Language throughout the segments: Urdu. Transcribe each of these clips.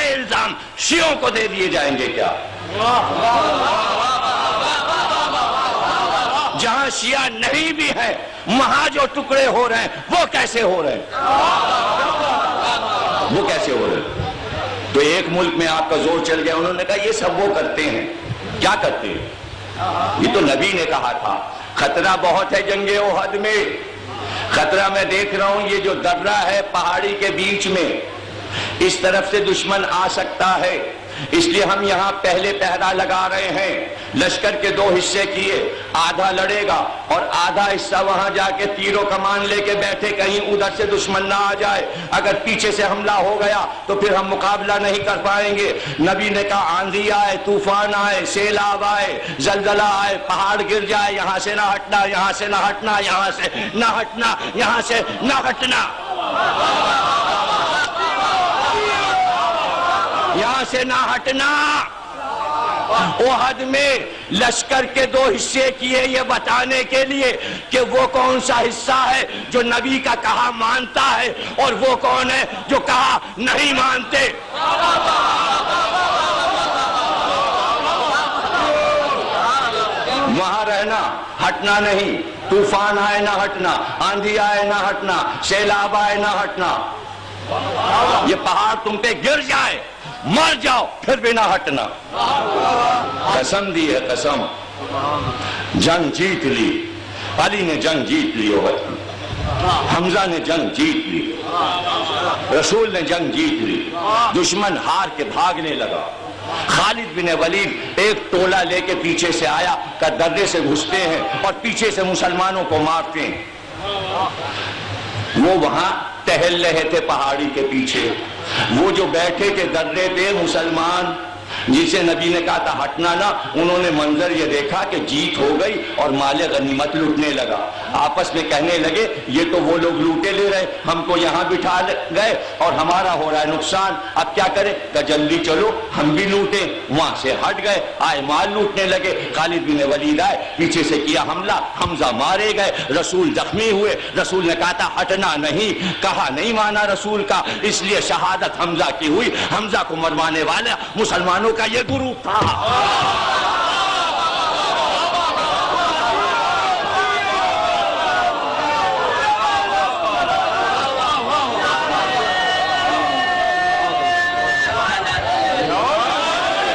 سارے الزام شیعوں کو دے دیے جائیں گے کیا؟ جہاں شیعہ نہیں بھی ہیں وہاں جو ٹکڑے ہو رہے ہیں وہ کیسے ہو رہے ہیں؟ وہ کیسے ہو رہے ہیں؟ تو ایک ملک میں آپ کا زور چل گیا، انہوں نے کہا یہ سب وہ کرتے ہیں۔ کیا کرتے ہیں؟ یہ تو نبی نے کہا تھا خطرہ بہت ہے جنگ احد میں، خطرہ میں دیکھ رہا ہوں یہ جو درہ ہے پہاڑی کے بیچ میں، اس طرف سے دشمن آ سکتا ہے، اس لیے ہم یہاں پہلے پہرا لگا رہے ہیں۔ لشکر کے 2 حصے کیے، آدھا لڑے گا اور آدھا حصہ وہاں جا کے تیر و کمان لے کے بیٹھے کہیں ادھر سے دشمن نہ آ جائے، اگر پیچھے سے حملہ ہو گیا تو پھر ہم مقابلہ نہیں کر پائیں گے۔ نبی نے کہا آندھی آئے، طوفان آئے، سیلاب آئے، زلزلہ آئے، پہاڑ گر جائے، یہاں سے نہ ہٹنا، یہاں سے نہ ہٹنا، یہاں سے نہ ہٹنا، یہاں سے نہ ہٹنا، یہاں سے نہ ہٹنا۔ احد میں لشکر کے 2 حصے کیے یہ بتانے کے لیے کہ وہ کون سا حصہ ہے جو نبی کا کہا مانتا ہے اور وہ کون ہے جو کہا نہیں مانتے۔ وہاں رہنا، ہٹنا نہیں، طوفان آئے نہ ہٹنا، آندھی آئے نہ ہٹنا، سیلاب آئے نہ ہٹنا، یہ پہاڑ تم پہ گر جائے مر جاؤ پھر بھی نہ ہٹنا۔ قسم دی ہے، قسم۔ جنگ جیت لی، علی نے جنگ جیت لی، حمزہ نے جنگ جیت لی، رسول نے جنگ جیت لی، دشمن ہار کے بھاگنے لگا۔ خالد بن ولید ایک ٹولہ لے کے پیچھے سے آیا کہ درے سے گھستے ہیں اور پیچھے سے مسلمانوں کو مارتے ہیں۔ وہ وہاں ٹہل رہے تھے پہاڑی کے پیچھے، وہ جو بیٹھے تھے درے پہ مسلمان جسے نبی نے کہا تھا ہٹنا نہ، انہوں نے منظر یہ دیکھا کہ جیت ہو گئی اور مال غنیمت لوٹنے لگا۔ آپس میں کہنے لگے یہ تو وہ لوگ لوٹے لے رہے، ہم کو یہاں بٹھا گئے اور ہمارا ہو رہا ہے نقصان، اب کیا کریں؟ کہ جلدی چلو ہم بھی لوٹیں۔ وہاں سے ہٹ گئے، آئے مال لوٹنے لگے۔ خالد بن ولید آئے، پیچھے سے کیا حملہ، حمزہ مارے گئے، رسول زخمی ہوئے۔ رسول نے کہا تھا ہٹنا نہیں، کہا نہیں مانا رسول کا، اس لیے شہادت حمزہ کی ہوئی۔ حمزہ کو مروانے والا مسلمانوں کا یہ گروپ تھا۔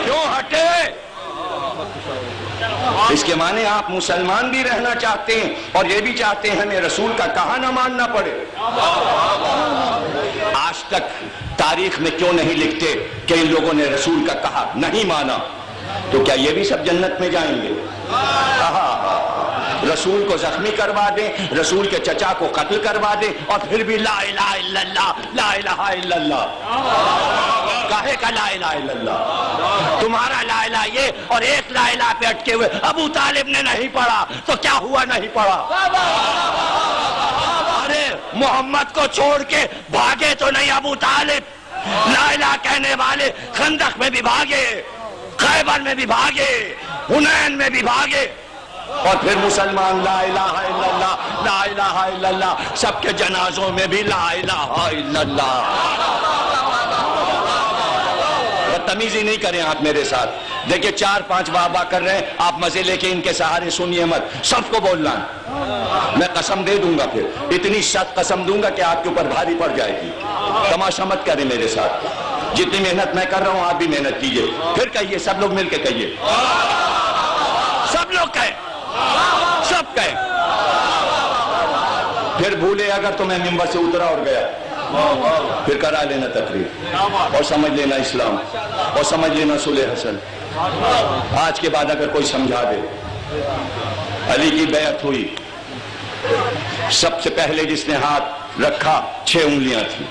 کیوں ہٹے؟ اس کے معنی آپ مسلمان بھی رہنا چاہتے ہیں اور یہ بھی چاہتے ہیں ہمیں رسول کا کہا نہ ماننا پڑے۔ آج تک تاریخ میں کیوں نہیں لکھتے کہ ان لوگوں نے رسول کا کہا نہیں مانا؟ تو کیا یہ بھی سب جنت میں جائیں گے؟ رسول کو زخمی کروا دیں، رسول کے چچا کو قتل کروا دیں اور پھر بھی لا الہ الا اللہ، لا الہ الا اللہ۔ کاہے کا لا الہ الا اللہ؟ تمہارا لا الہ یہ اور ایک لا الہ پہ اٹکے ہوئے۔ ابو طالب نے نہیں پڑھا تو کیا ہوا نہیں پڑھا؟ ارے محمد کو چھوڑ کے بھاگے تو نہیں ابو طالب، لا الہ کہنے والے خندق میں بھی بھاگے، خیبر میں بھی بھاگے، حنین میں بھی بھاگے، اور پھر مسلمان لا الہ الا اللہ، لا الہ الا اللہ، سب کے جنازوں میں بھی لا الہ الا اللہ۔ بدتمیزی نہیں کریں آپ میرے ساتھ، دیکھیں 4-5 واہ کر رہے ہیں، آپ مزے لے کے ان کے سہارے سنیے مت، سب کو بولنا ہے۔ میں قسم دے دوں گا، پھر اتنی سخت قسم دوں گا کہ آپ کے اوپر بھاری پڑ جائے گی۔ تماشا مت کریں میرے ساتھ، جتنی محنت میں کر رہا ہوں آپ بھی محنت کیجئے، پھر کہیے، سب لوگ مل کے کہیے، سب لوگ کہیں، سب کہیں۔ پھر بھولے اگر تو میں ممبر سے اترا اور گیا، پھر کرا لینا تقریر اور سمجھ لینا اسلام اور سمجھ لینا صلح حسن۔ آج کے بعد اگر کوئی سمجھا دے، علی کی بیعت ہوئی، سب سے پہلے جس نے ہاتھ رکھا 6 انگلیاں تھیں،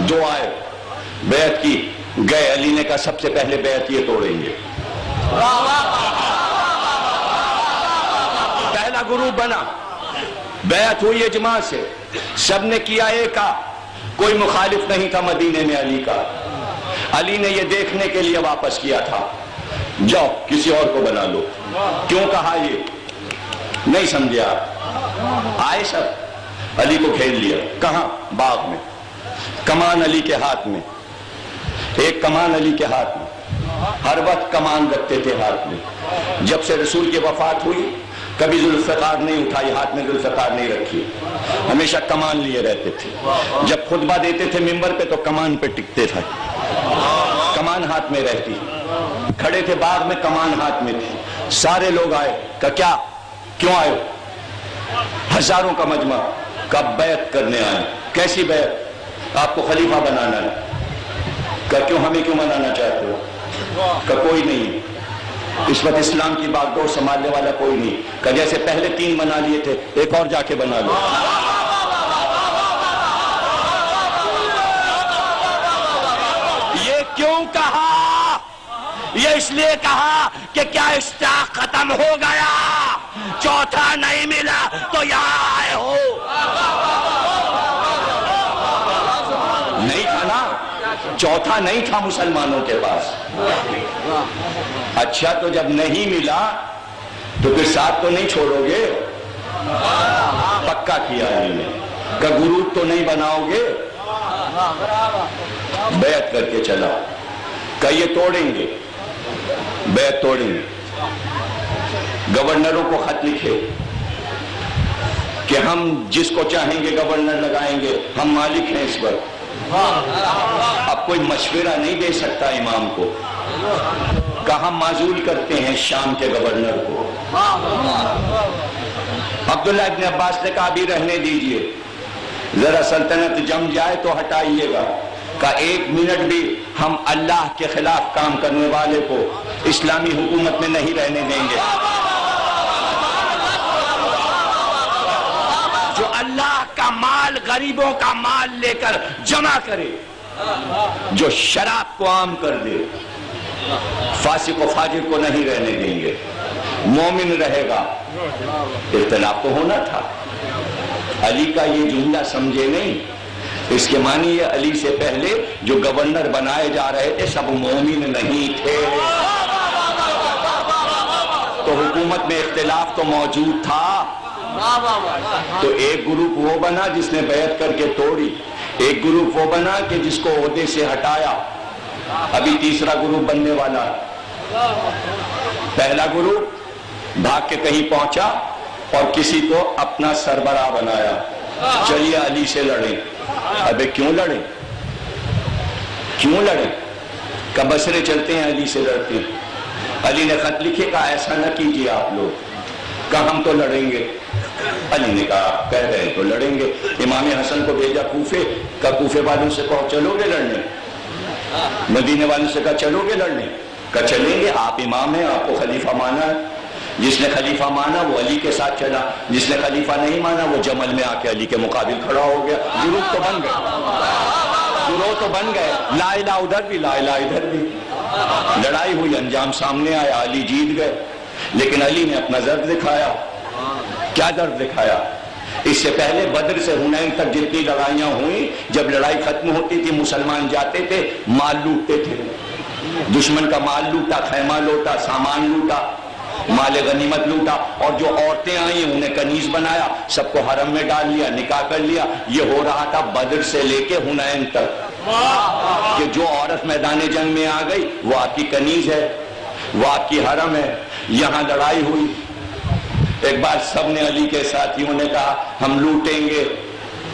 2 آئے، بیعت کی، گئے، علی نے کہا سب سے پہلے بیعت یہ توڑیں گے۔ پہلا گروپ بنا، بیعت ہوئی اجماع سے، سب نے کیا ایک کا، کوئی مخالف نہیں تھا مدینے میں علی کا۔ علی نے یہ دیکھنے کے لیے واپس کیا تھا، جاؤ کسی اور کو بنا لو۔ کیوں کہا یہ؟ نہیں سمجھے آپ؟ آئے سب، علی کو گھیر لیا، کہاں؟ باغ میں، کمان علی کے ہاتھ میں، ایک کمان علی کے ہاتھ میں، ہر وقت کمان رکھتے تھے ہاتھ میں. جب سے رسول کی وفات ہوئی کبھی ذوالفقار نہیں اٹھائی، ہاتھ میں ذوالفقار نہیں رکھی، ہمیشہ کمان لیے رہتے تھے. جب خطبہ دیتے تھے منبر پہ تو کمان پہ ٹکتے تھے، کمان ہاتھ میں رہتی. کھڑے تھے باغ میں، کمان ہاتھ میں تھی. سارے لوگ آئے، کہا کیا، کیوں آئے؟ ہزاروں کا مجمع. کب بیعت کرنے آئے. کیسی بیعت؟ آپ کو خلیفہ بنانا ہے. کہا کیوں، ہمیں کیوں بنانا چاہتے ہو؟ کہا کوئی نہیں، اس وقت اسلام کی باغ ڈور سنبھالنے والا کوئی نہیں. کہ جیسے پہلے 3 بنا لیے تھے، ایک اور جا کے بنا لو. یہ کیوں کہا؟ یہ اس لیے کہا کہ کیا اشتیاق ختم ہو گیا؟ چوتھا نہیں ملا تو یہاں آئے ہو. نہیں تھا نا، چوتھا نہیں تھا مسلمانوں کے پاس. اچھا تو جب نہیں ملا تو پھر ساتھ تو نہیں چھوڑو گے؟ پکا کیا علی نے. کہ گروپ تو نہیں بناؤ گے؟ بیعت کر کے چلا. کہ یہ توڑیں گے، بیعت توڑیں گے. گورنروں کو خط لکھے کہ ہم جس کو چاہیں گے گورنر لگائیں گے، ہم مالک ہیں اس پر. اب کوئی مشورہ نہیں دے سکتا امام کو. کہاں معزول کرتے ہیں شام کے گورنر کو. عبداللہ ابن عباس نے کہا ابھی رہنے دیجئے، ذرا سلطنت جم جائے تو ہٹائیے گا. کہ 1 منٹ بھی ہم اللہ کے خلاف کام کرنے والے کو اسلامی حکومت میں نہیں رہنے دیں گے. جو اللہ کا مال، غریبوں کا مال لے کر جمع کرے، جو شراب کو عام کر دے، فاسق و فاجر کو نہیں رہنے دیں گے. مومن رہے گا. اختلاف تو ہونا تھا. علی کا یہ جملہ سمجھے نہیں، اس کے معنی یہ علی سے پہلے جو گورنر بنائے جا رہے تھے سب مومن نہیں تھے. تو حکومت میں اختلاف تو موجود تھا. تو ایک گروپ وہ بنا جس نے بیعت کر کے توڑی، ایک گروپ وہ بنا کہ جس کو عہدے سے ہٹایا. ابھی تیسرا گروپ بننے والا ہے. پہلا گروپ بھاگ کے کہیں پہنچا اور کسی کو اپنا سربراہ بنایا. چلیے علی سے لڑیں. ابے کیوں لڑیں؟ کیوں لڑیں؟ کہ بسرے چلتے ہیں علی سے لڑتے ہیں. علی نے خط لکھے کہا ایسا نہ کیجیے آپ لوگ. کہا ہم تو لڑیں گے. علی نے کہا کہہ رہے ہیں تو لڑیں گے. امام حسن کو بھیجا کوفے. کہا کوفے والوں سے کہو چلو گے لڑنے. مدینے والوں سے کہا چلو گے لڑنے. کہا چلیں گے، آپ امام ہیں، آپ کو خلیفہ مانا ہے. جس نے خلیفہ مانا وہ علی کے ساتھ چلا، جس نے خلیفہ نہیں مانا وہ جمل میں آ کے علی کے مقابل کھڑا ہو گیا. گروپ تو بن گئے، گروہ تو بن گئے. لا الہ ادھر بھی، لا الہ ادھر بھی. لڑائی ہوئی، انجام سامنے آیا، علی جیت گئے. لیکن علی نے اپنا درد دکھایا. کیا درد دکھایا؟ اس سے پہلے بدر سے حنین تک جتنی لڑائیاں ہوئیں، جب لڑائی ختم ہوتی تھی مسلمان جاتے تھے مال لوٹتے تھے. دشمن کا مال لوٹا، خیمہ لوٹا، سامان لوٹا، مال غنیمت لوٹا. اور جو عورتیں آئیں انہیں کنیز بنایا، سب کو حرم میں ڈال لیا، نکاح کر لیا. یہ ہو رہا تھا بدر سے لے کے حنین تک کہ جو عورت میدان جنگ میں آ گئی وہ آپ کی کنیز ہے، وہ آپ کی حرم ہے. یہاں لڑائی ہوئی. ایک بار سب نے علی کے ساتھیوں نے کہا ہم لوٹیں گے،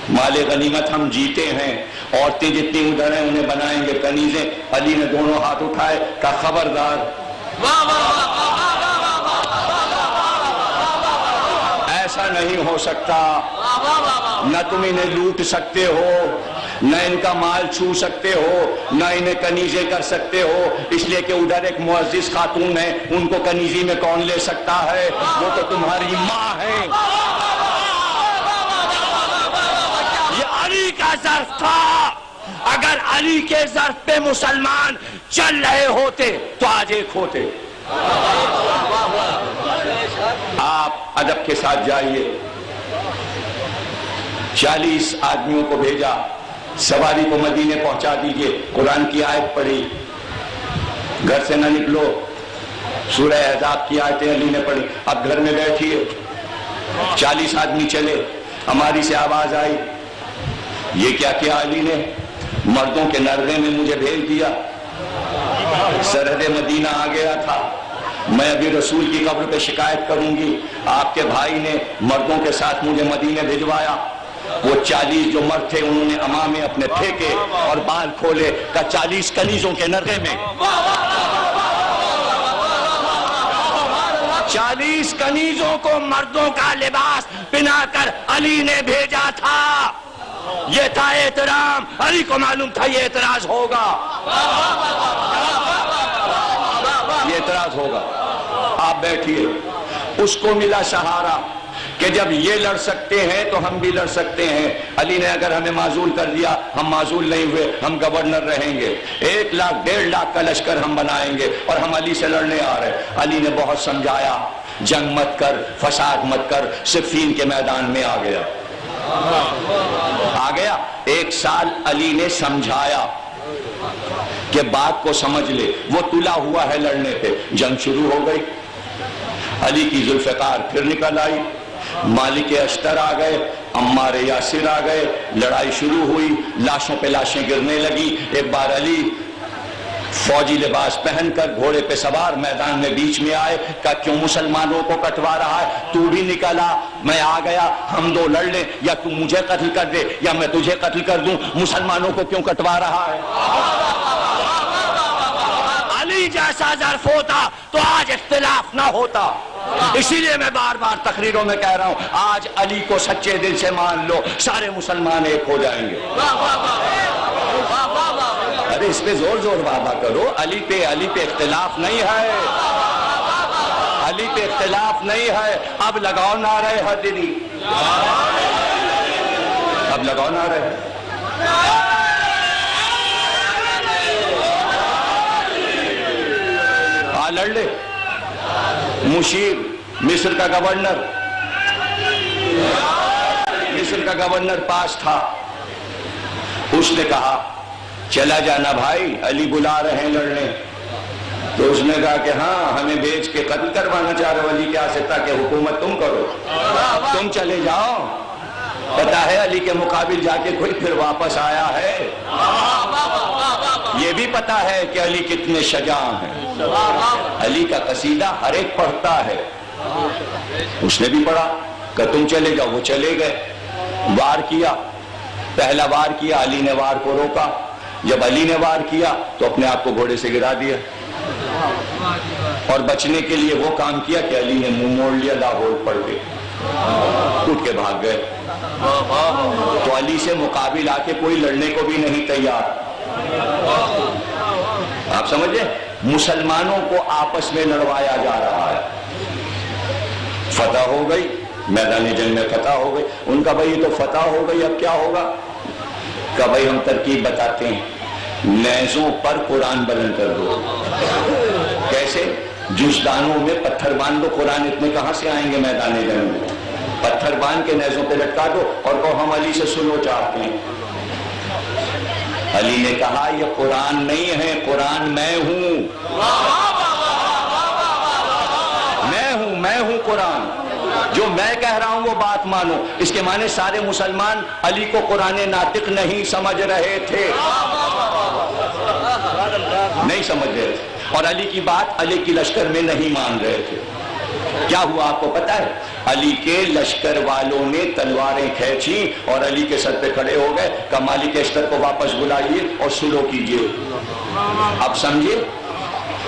مال غنیمت ہم جیتے ہیں، عورتیں جتنی ادھر ہیں انہیں بنائیں گے کنیزیں. علی نے دونوں ہاتھ اٹھائے، کہا خبردار، ایسا نہیں ہو سکتا. نہ تم انہیں لوٹ سکتے ہو، نہ ان کا مال چھو سکتے ہو، نہ انہیں کنیزیں کر سکتے ہو. اس لیے کہ ادھر ایک معزز خاتون ہے، ان کو کنیزی میں کون لے سکتا ہے؟ وہ تو تمہاری ماں ہے. یہ علی کا ظرف تھا. اگر علی کے ظرف پہ مسلمان چل رہے ہوتے تو آج ایک ہوتے. آپ ادب کے ساتھ جائیے. 40 آدمیوں کو بھیجا، سواری کو مدینے پہنچا دیجئے. قرآن کی آیت پڑھی، گھر سے نہ نکلو. سورہ احزاب کی آیتیں علی نے پڑھی. اب گھر میں بیٹھیے. 40 آدمی چلے. ہماری سے آواز آئی، یہ کیا کیا علی نے؟ مردوں کے نرغے میں مجھے بھیج دیا. سرحد مدینہ آ گیا تھا. میں ابھی رسول کی قبر پہ شکایت کروں گی, آپ کے بھائی نے مردوں کے ساتھ مجھے مدینے بھجوایا. وہ 40 جو مرد تھے انہوں نے امامے اپنے پھینکے اور بال کھولے, کا 40 کنیزوں کے نرغے میں 40 کنیزوں کو مردوں کا لباس پہنا کر علی نے بھیجا تھا. یہ تھا احترام. علی کو معلوم تھا یہ اعتراض ہوگا, یہ اعتراض ہوگا. آپ بیٹھیے. اس کو ملا سہارا کہ جب یہ لڑ سکتے ہیں تو ہم بھی لڑ سکتے ہیں. علی نے اگر ہمیں معزول کر دیا, ہم معزول نہیں ہوئے, ہم گورنر رہیں گے. 1 لاکھ 1.5 لاکھ کا لشکر ہم بنائیں گے اور ہم علی سے لڑنے آ رہے. علی نے بہت سمجھایا, جنگ مت کر, فساد مت کر. صفین کے میدان میں آ گیا. 1 سال علی نے سمجھایا کہ بات کو سمجھ لے. وہ تلا ہوا ہے لڑنے پہ. جنگ شروع ہو گئی. علی کی ذوالفقار پھر نکل آئی. مالک اشتر آ گئے, عمار یاسر آ گئے. لڑائی شروع ہوئی. لاشوں پہ لاشیں گرنے لگی. ایک بار علی فوجی لباس پہن کر گھوڑے پہ سوار میدان میں بیچ میں آئے. کہا کیوں مسلمانوں کو کٹوا رہا ہے؟ تو بھی نکلا, میں آ گیا, ہم دو لڑ لیں, یا تو مجھے قتل کر دے یا میں تجھے قتل کر دوں. مسلمانوں کو کیوں کٹوا رہا ہے؟ علی جیسا ظرف ہوتا تو آج اختلاف نہ ہوتا. اسی لیے میں بار بار تقریروں میں کہہ رہا ہوں, آج علی کو سچے دل سے مان لو, سارے مسلمان ایک ہو جائیں گے. ارے اس پہ زور زور بابا کرو. علی پہ اختلاف نہیں ہے, علی پہ اختلاف نہیں ہے. اب لگاؤ نعرہ حیدری, اب لگاؤ نعرہ. لڑ لے. مشیر مصر کا گورنر پاس تھا. اس نے کہا چلا جانا بھائی, علی بلا رہے ہیں لڑنے. تو اس نے کہا کہ ہاں, ہمیں بھیج کے قتل کروانا چاہ رہے ہو. علی کیا سکتا کہ حکومت تم کرو, تم چلے جاؤ. پتا ہے علی کے مقابل جا کے کوئی پھر واپس آیا ہے؟ یہ بھی پتا ہے کہ علی کتنے شجاع ہیں. علی کا قصیدہ ہر ایک پڑھتا ہے. اس نے بھی پڑھا کہ تم چلے جاؤ. وہ چلے گئے. وار کیا, پہلا وار کیا, علی نے وار کو روکا. جب علی نے وار کیا تو اپنے آپ کو گھوڑے سے گرا دیا, اور بچنے کے لیے وہ کام کیا کہ علی نے منہ موڑ لیا, لاہور پڑ کے اٹھ کے بھاگ گئے. تو علی سے مقابل آ کے کوئی لڑنے کو بھی نہیں تیار. آپ سمجھے, مسلمانوں کو آپس میں لڑوایا جا رہا ہے. فتح ہو گئی, میدان جنگ میں فتح ہو گئی. ان کا بھائی تو فتح ہو گئی, اب کیا ہوگا؟ کہ بھائی ہم ترکیب بتاتے ہیں, نیزوں پر قرآن بلند کر دو. کیسے؟ جزدانوں میں پتھر باندھ دو. قرآن اتنے کہاں سے آئیں گے میدان جنگ میں؟ پتھر باندھ کے نیزوں پہ لٹکا دو اور کہو ہم علی سے سلو چاہتے ہیں. علی نے کہا یہ قرآن نہیں ہے, قرآن میں ہوں, میں ہوں قرآن. جو میں کہہ رہا ہوں وہ بات مانو. اس کے معنی سارے مسلمان علی کو قرآن ناطق نہیں سمجھ رہے تھے, نہیں سمجھ رہے تھے, اور علی کی بات علی کی لشکر میں نہیں مان رہے تھے. کیا ہوا آپ کو پتا ہے؟ علی کے لشکر والوں نے تلواریں کھینچی اور علی کے سر پہ کھڑے ہو گئے. کہ مالک اشتر کو واپس بلائیے اور سلو کیجیے. اب سمجھے,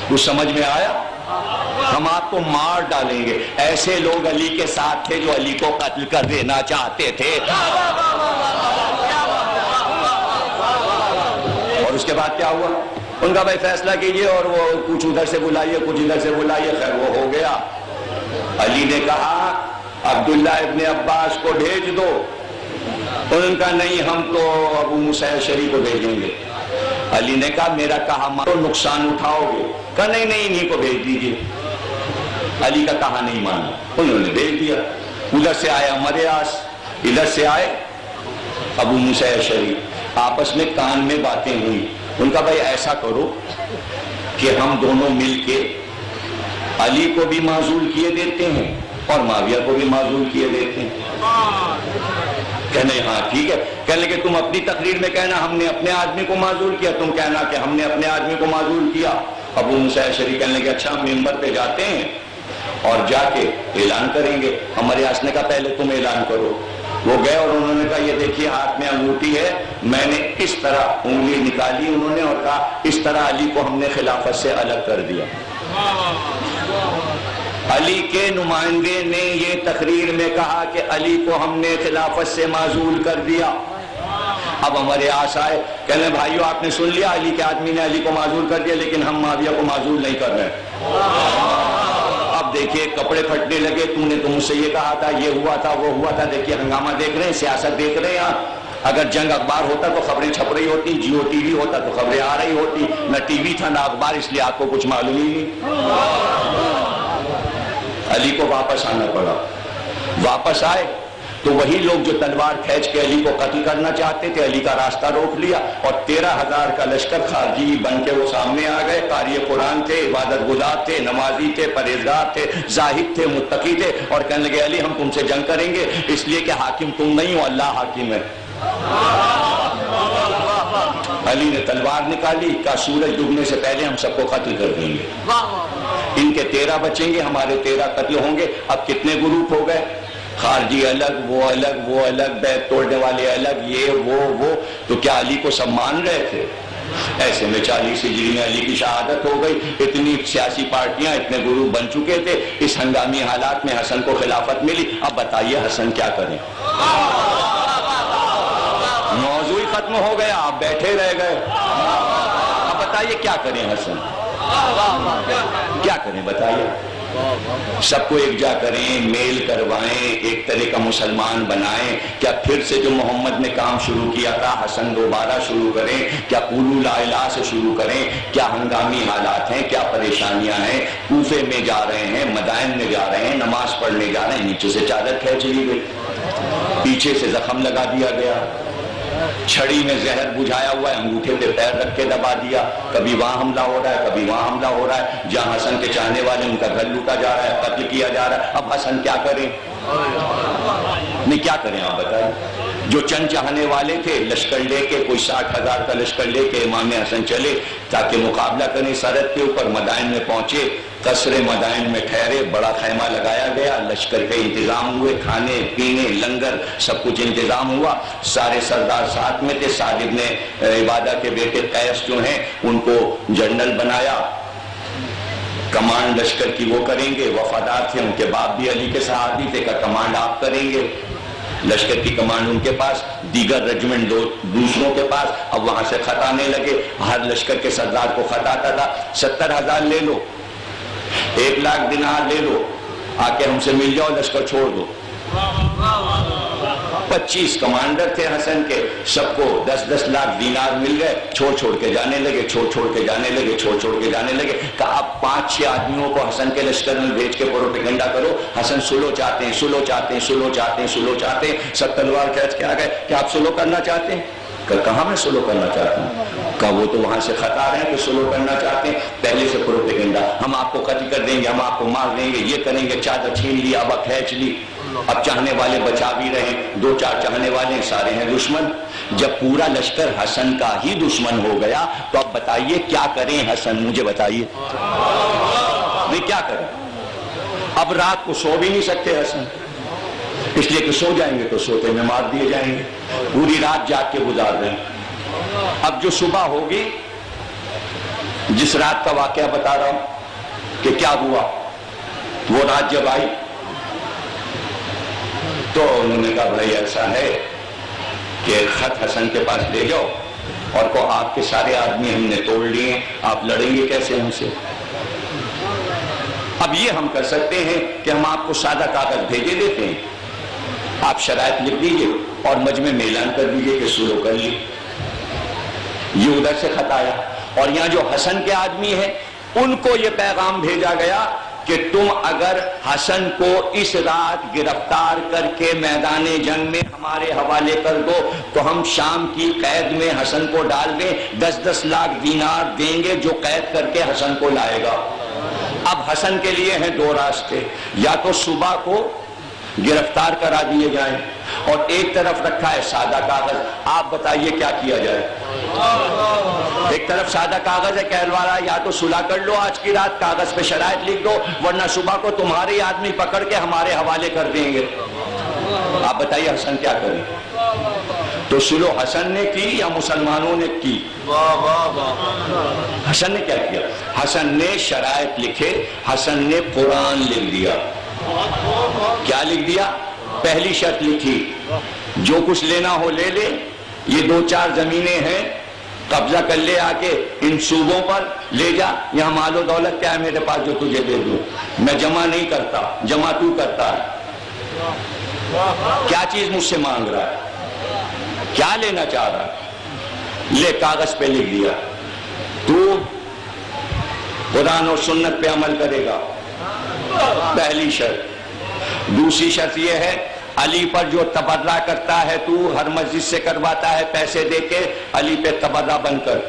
کچھ سمجھ میں آیا؟ ہم آپ کو مار ڈالیں گے. ایسے لوگ علی کے ساتھ تھے جو علی کو قتل کر دینا چاہتے تھے. اور اس کے بعد کیا ہوا؟ ان کا بھائی فیصلہ کیجئے, اور وہ کچھ ادھر سے بلائیے, کچھ ادھر سے بلائیے. خیر وہ ہو گیا. علی نے کہا عبداللہ ابن عباس کو بھیج دو. ان کا نہیں, ہم تو ابو موسیٰ اشعری کو بھیجیں گے. علی نے کہا میرا کہا مانو نقصان اٹھاؤ گے. کہا نہیں انہیں کو بھیج دیجئے. علی کا کہا نہیں مانا, انہوں نے بھیج دیا. ادھر سے آیا مریاس, ادھر سے آئے ابو موسیٰ اشعری. آپس میں کان میں باتیں ہوئی. ان کا بھائی ایسا کرو کہ ہم دونوں مل کے علی کو بھی معزول کیے دیتے ہیں اور معاویہ کو بھی معزول کیے دیتے ہیں. کہنے ہاں ٹھیک ہے. کہنے لگے تم اپنی تقریر میں کہنا ہم نے اپنے آدمی کو معذور کیا, تم کہنا کہ ہم نے اپنے آدمی کو معذور کیا. ابو موسیٰ اشعری کہنے لگے اچھا ہم ممبر پہ جاتے ہیں اور جا کے اعلان کریں گے. ہمارے یہاں نے کہا پہلے تم اعلان کرو. وہ گئے اور انہوں نے کہا یہ دیکھیے ہاتھ میں انگوٹھی ہے, میں نے اس طرح انگلی نکالی انہوں نے اور کہا اس طرح علی کو ہم نے خلافت سے الگ کر دیا. علی کے نمائندے نے یہ تقریر میں کہا کہ علی کو ہم نے خلافت سے معزول کر دیا. اب ہمارے آس آئے کہنے بھائیو آپ نے سن لیا علی کے آدمی نے علی کو معزول کر دیا, لیکن ہم معاویہ کو معزول نہیں کر رہے. اب دیکھیے کپڑے پھٹنے لگے, تم نے تو مجھ سے یہ کہا تھا, یہ ہوا تھا, وہ ہوا تھا. دیکھیے ہنگامہ دیکھ رہے ہیں, سیاست دیکھ رہے ہیں آپ. اگر جنگ اخبار ہوتا تو خبریں چھپ رہی ہوتی, جیو ٹی وی ہوتا تو خبریں آ رہی ہوتی. نہ ٹی وی تھا نہ اخبار, اس لیے آپ کو کچھ معلوم ہی نہیں. علی کو واپس آنا پڑا. واپس آئے تو وہی لوگ جو تلوار کھینچ کے علی کو قتل کرنا چاہتے تھے علی کا راستہ روک لیا, اور 13,000 کا لشکر خارجی بن کے وہ سامنے آ گئے. قاری قرآن تھے, عبادت گزار تھے, نمازی تھے, پرہیزگار تھے, زاہد تھے, متقی تھے, اور کہنے لگے علی ہم تم سے جنگ کریں گے اس لیے کہ حاکم تم نہیں ہو, اللہ حاکم ہے. علی نے تلوار نکالی, کہا سورج ڈوبنے سے پہلے ہم سب کو قتل کر دیں گے. ان کے 13 بچیں گے, ہمارے 13 قتل ہوں گے. اب کتنے گروپ ہو گئے, خارجی الگ, وہ الگ, وہ الگ, بیت توڑنے والے الگ, یہ وہ. تو کیا علی کو سب مان رہے تھے؟ ایسے میں 40 ہجری میں علی کی شہادت ہو گئی. اتنی سیاسی پارٹیاں, اتنے گروپ بن چکے تھے. اس ہنگامی حالات میں حسن کو خلافت ملی. اب بتائیے حسن کیا کریں؟ موضوع ہی ختم ہو گیا, آپ بیٹھے رہ گئے. اب بتائیے کیا کریں حسن, کیا کریں بتائیے؟ سب کو ایک جا کریں, میل کروائیں, ایک طرح کا مسلمان بنائیں. کیا پھر سے جو محمد نے کام شروع کیا تھا حسن دوبارہ شروع کریں؟ کیا قولوا لا الہ سے شروع کریں؟ کیا ہنگامی حالات ہیں, کیا پریشانیاں ہیں؟ کوفے میں جا رہے ہیں, مدائن میں جا رہے ہیں, نماز پڑھنے جا رہے ہیں, نیچے سے چادر کھینچ لی گئی, پیچھے سے زخم لگا دیا گیا, چھڑی میں زہر بجھایا ہوا ہے, انگوٹھے پہ پیر رکھ کے دبا دیا. کبھی وہاں حملہ ہو رہا ہے, کبھی وہاں حملہ ہو رہا ہے. جہاں حسن کے چاہنے والے ان کا گھر لوٹا جا رہا ہے, قتل کیا جا رہا ہے. اب حسن کیا کریں؟ نہیں کیا کریں آپ بتائیں؟ جو چند چاہنے والے تھے لشکر لے کے, کوئی 60,000 کا لشکر لے کے امام حسن چلے تاکہ مقابلہ کریں. سرحد کے اوپر مدائن میں پہنچے, قصر مدائن میں ٹھہرے, بڑا خیمہ لگایا گیا, لشکر کے انتظام ہوئے, کھانے پینے لنگر سب کچھ انتظام ہوا. سارے سردار ساتھ میں تھے. سعد ابن عبادہ کے بیٹے قیس جو ہیں ان کو جنرل بنایا, کمانڈ لشکر کی وہ کریں گے. وفادار تھے, ان کے باپ بھی علی کے صحابی تھے, کا کمانڈ آپ کریں گے. لشکر کی کمانڈ ان کے پاس, دیگر رجمنٹ دوسروں کے پاس. اب وہاں سے خط آنے لگے, ہر لشکر کے سردار کو خط آتا تھا 70,000 لے لو, 1,00,000 دینار لے لو, آ کے ہم سے مل جاؤ, لشکر چھوڑ دو. 25 کمانڈر تھے حسن کے, سب کو 10-10 لاکھ دینار مل گئے. چھوڑ کے جانے لگے, چھوڑ کے جانے لگے, چھوڑ کے جانے لگے. کہ اب 5-6 آدمیوں کو حسن کے لشکر میں بھیج کے پروپیگنڈا کرو, حسن سلو چاہتے ہیں, سلو چاہتے ہیں, سلو چاہتے ہیں, سلو چاہتے ہیں. سب تلوار کھینچ کے آ گئے. کیا آپ سلو کرنا چاہتے ہیں؟ کہ کہاں میں سلو کرنا چاہتا ہوں؟ کہ وہ تو وہاں سے خط آ رہے ہیں کہ سلو کرنا چاہتے ہیں. پہلے سے پروپیگنڈا, ہم آپ کو قتل کر دیں گے, ہم آپ کو مار دیں گے, یہ کریں گے. چادر چھین لی, اب کھینچ لی. اب چاہنے والے بچا بھی رہے, 2-4 چاہنے والے سارے ہیں دشمن. جب پورا لشکر حسن کا ہی دشمن ہو گیا تو اب بتائیے کیا کریں حسن, مجھے بتائیے نہیں کیا کریں؟ اب رات کو سو بھی نہیں سکتے حسن, اس لیے کہ سو جائیں گے تو سوتے میں مار دیے جائیں گے. پوری رات جاگ کے گزار رہے ہیں. اب جو صبح ہوگی, جس رات کا واقعہ بتا رہا ہوں کہ کیا ہوا, وہ رات جب آئی تو انہوں نے کہا بھائی ایسا ہے کہ خط حسن کے پاس لے جاؤ اور کو آپ کے سارے آدمی ہم نے توڑ لیے, آپ لڑیں گے کیسے ہم سے؟ اب یہ ہم کر سکتے ہیں کہ ہم آپ کو سادہ کاغذ بھیجے دیتے ہیں, آپ شرائط لکھ دیجئے اور مجمع میں اعلان کر دیجئے کہ سلو کر لی. یہ ادھر سے خط آیا, اور یہاں جو حسن کے آدمی ہیں ان کو یہ پیغام بھیجا گیا کہ تم اگر حسن کو اس رات گرفتار کر کے میدان جنگ میں ہمارے حوالے کر دو تو ہم شام کی قید میں حسن کو ڈال دیں, 10-10 لاکھ دینار دیں گے جو قید کر کے حسن کو لائے گا. اب حسن کے لیے ہیں 2 راستے, یا تو صبح کو گرفتار کرا دیے جائیں، اور ایک طرف رکھا ہے سادہ کاغذ. آپ بتائیے کیا کیا جائے؟ ایک طرف سادہ کاغذ ہے، کہنے والا یا تو صلح کر لو آج کی رات، کاغذ پہ شرائط لکھ دو، ورنہ صبح کو تمہارے آدمی پکڑ کے ہمارے حوالے کر دیں گے. آپ بتائیے حسن کیا کریں؟ تو صلح حسن نے کی یا مسلمانوں نے کی؟ حسن نے کیا کیا؟ حسن نے شرائط لکھے، حسن نے قرآن لکھ دیا. کیا لکھ دیا؟ پہلی شرط لکھی، جو کچھ لینا ہو لے لے، یہ 2-4 زمینیں ہیں، قبضہ کر لے، آ کے ان صوبوں پر لے جا، یہاں مال و دولت کیا ہے میرے پاس جو تجھے دے دوں، میں جمع نہیں کرتا، جمع تو کرتا ہے. کیا چیز مجھ سے مانگ رہا ہے؟ کیا لینا چاہ رہا ہے؟ لے، کاغذ پہ لکھ دیا، تو قرآن اور سنت پہ عمل کرے گا. پہلی شرط. دوسری شرط یہ ہے، علی پر جو تبرہ کرتا ہے تو ہر مسجد سے کرواتا ہے پیسے دے کے، علی پہ تبرہ بن کر.